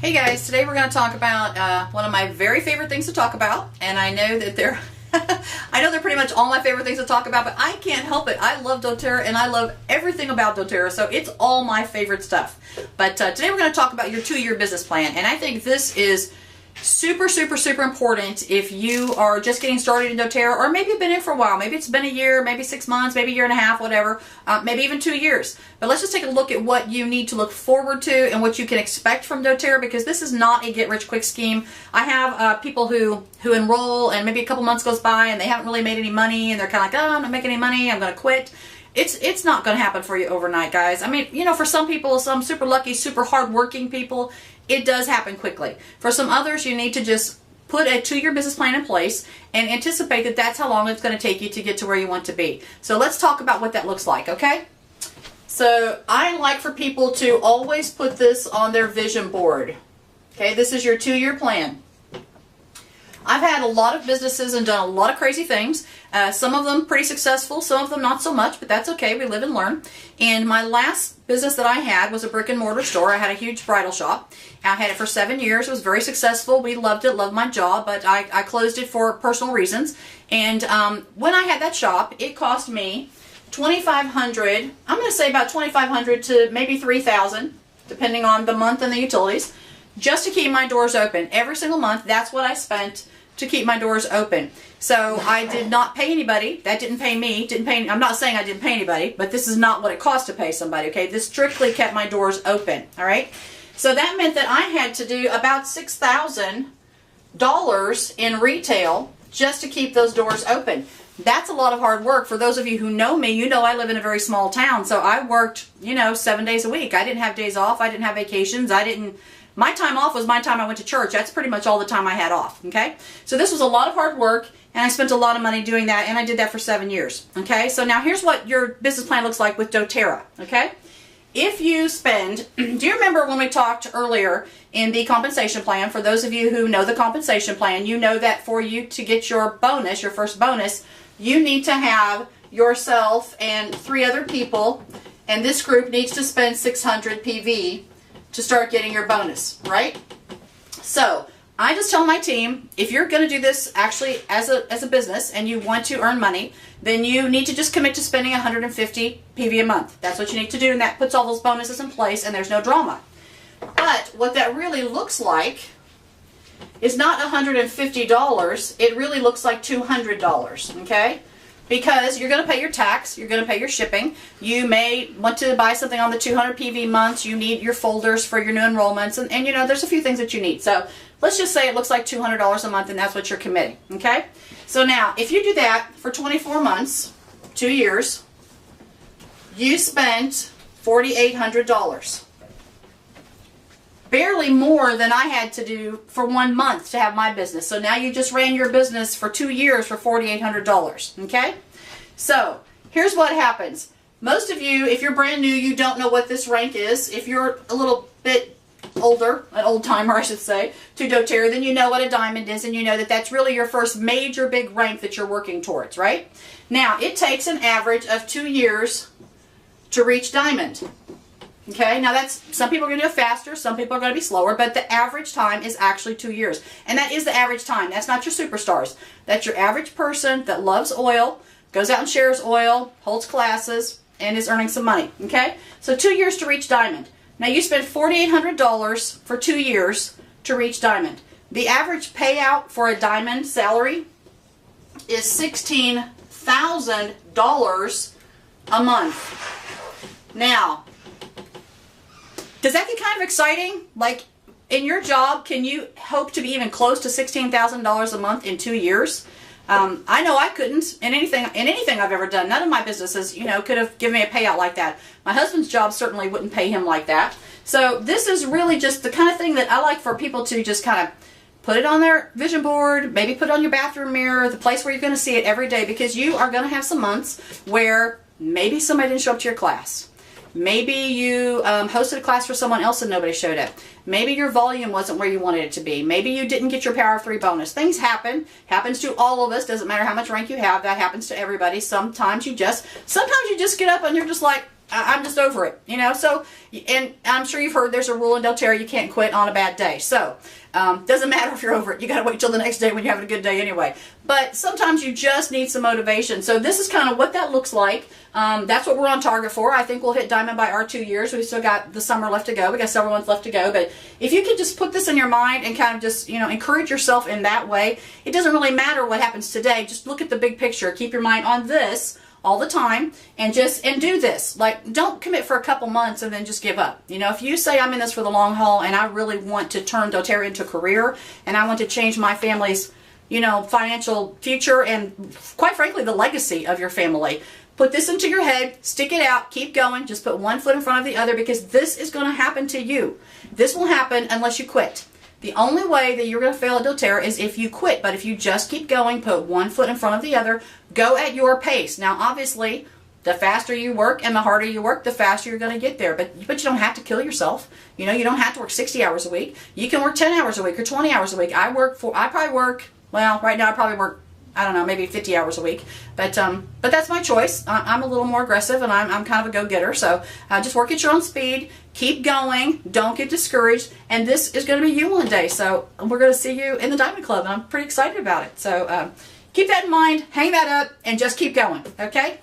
Hey guys, today we're going to talk about one of my very favorite things to talk about, and I know that they're I know they're pretty much all my favorite things to talk about, but I can't help it. I love Doterra and I love everything about Doterra, so it's all my favorite stuff. But today we're going to talk about your 2-year business plan, and I think this is super important if you are just getting started in Doterra, or maybe you've been in for a while. Maybe it's been a year, maybe 6 months, maybe a year and a half, whatever, maybe even 2 years. But let's just take a look at what you need to look forward to and what you can expect from Doterra, because this is not a get-rich-quick scheme. I have people who enroll and maybe a couple months goes by and they haven't really made any money and they're kind of like, oh, I'm not making any money, I'm going to quit. It's not going to happen for you overnight, guys. I mean, you know, for some people, some super lucky, super hardworking people, it does happen quickly. For some others, you need to just put a 2-year business plan in place and anticipate that that's how long it's going to take you to get to where you want to be. So let's talk about what that looks like, okay? So I like for people to always put this on their vision board. Okay, this is your 2-year plan. I've had a lot of businesses and done a lot of crazy things. Some of them pretty successful, some of them not so much, but that's okay. We live and learn. And my last business that I had was a brick and mortar store. I had a huge bridal shop. I had it for 7 years. It was very successful. We loved it, loved my job, but I closed it for personal reasons. And when I had that shop, it cost me $2,500. I'm going to say about $2,500 to maybe $3,000, depending on the month and the utilities, just to keep my doors open. Every single month, that's what I spent to keep my doors open. So I did not pay anybody. That didn't pay me. I'm not saying I didn't pay anybody, but this is not what it cost to pay somebody, okay? This strictly kept my doors open, all right? So that meant that I had to do about $6,000 in retail just to keep those doors open. That's a lot of hard work. For those of you who know me, you know I live in a very small town, so I worked, 7 days a week. I didn't have days off. I didn't have vacations. My time off was my time I went to church. That's pretty much all the time I had off, okay? So this was a lot of hard work, and I spent a lot of money doing that, and I did that for 7 years, okay? So now here's what your business plan looks like with Doterra, okay? If you spend, do you remember when we talked earlier in the compensation plan? For those of you who know the compensation plan, you know that for you to get your bonus, your first bonus, you need to have yourself and 3 other people, and this group needs to spend 600 PV to start getting your bonus, right? So I just tell my team, if you're going to do this actually as a business and you want to earn money, then you need to just commit to spending 150 PV a month. That's what you need to do, and that puts all those bonuses in place, and there's no drama. But what that really looks like is not $150. It really looks like $200, okay? Because you're going to pay your tax, you're going to pay your shipping, you may want to buy something on the 200 PV months, you need your folders for your new enrollments, and there's a few things that you need. So let's just say it looks like $200 a month, and that's what you're committing, okay? So now, if you do that for 24 months, 2 years, you spent $4,800. Barely more than I had to do for 1 month to have my business. So now you just ran your business for 2 years for $4,800, okay? So here's what happens. Most of you, if you're brand new, you don't know what this rank is. If you're a little bit older, an old timer I should say, to Doterra, then you know what a diamond is, and you know that that's really your first major big rank that you're working towards, right? Now, it takes an average of 2 years to reach diamond. Okay, now that's, some people are going to do it faster, some people are going to be slower, but the average time is actually 2 years. And that is the average time. That's not your superstars. That's your average person that loves oil, goes out and shares oil, holds classes, and is earning some money. Okay, so 2 years to reach diamond. Now you spend $4,800 for 2 years to reach diamond. The average payout for a diamond salary is $16,000 a month. Now, does that get kind of exciting? Like, in your job, can you hope to be even close to $16,000 a month in 2 years? I know I couldn't in anything I've ever done. None of my businesses, could have given me a payout like that. My husband's job certainly wouldn't pay him like that. So this is really just the kind of thing that I like for people to just kind of put it on their vision board, maybe put it on your bathroom mirror, the place where you're going to see it every day, because you are going to have some months where maybe somebody didn't show up to your class. Maybe you hosted a class for someone else and nobody showed up. Maybe your volume wasn't where you wanted it to be. Maybe you didn't get your Power of 3 bonus. Things happen. Happens to all of us. Doesn't matter how much rank you have. That happens to everybody. Sometimes you just get up and you're just like, I'm just over it, you know. So, and I'm sure you've heard there's a rule in Doterra, you can't quit on a bad day. So, doesn't matter if you're over it. You got to wait till the next day when you're having a good day anyway. But sometimes you just need some motivation. So this is kind of what that looks like. That's what we're on target for. I think we'll hit diamond by our 2 years. We've still got the summer left to go. We got several months left to go. But if you could just put this in your mind and kind of just, you know, encourage yourself in that way, it doesn't really matter what happens today. Just look at the big picture. Keep your mind on this all the time, and do this. Like, don't commit for a couple months and then just give up. You know, if you say I'm in this for the long haul and I really want to turn Doterra into a career and I want to change my family's, you know, financial future and quite frankly the legacy of your family, put this into your head, stick it out, keep going, just put one foot in front of the other, because this is going to happen to you. This will happen unless you quit. The only way that you're going to fail at Doterra is if you quit. But if you just keep going, put one foot in front of the other, go at your pace. Now, obviously, the faster you work and the harder you work, the faster you're going to get there. But you don't have to kill yourself. You know, you don't have to work 60 hours a week. You can work 10 hours a week or 20 hours a week. I probably work, well, right now I probably work, I don't know, maybe 50 hours a week. But that's my choice. I'm a little more aggressive, and I'm kind of a go-getter. So just work at your own speed. Keep going. Don't get discouraged. And this is going to be you one day. So we're going to see you in the Diamond Club, and I'm pretty excited about it. So keep that in mind. Hang that up, and just keep going. Okay?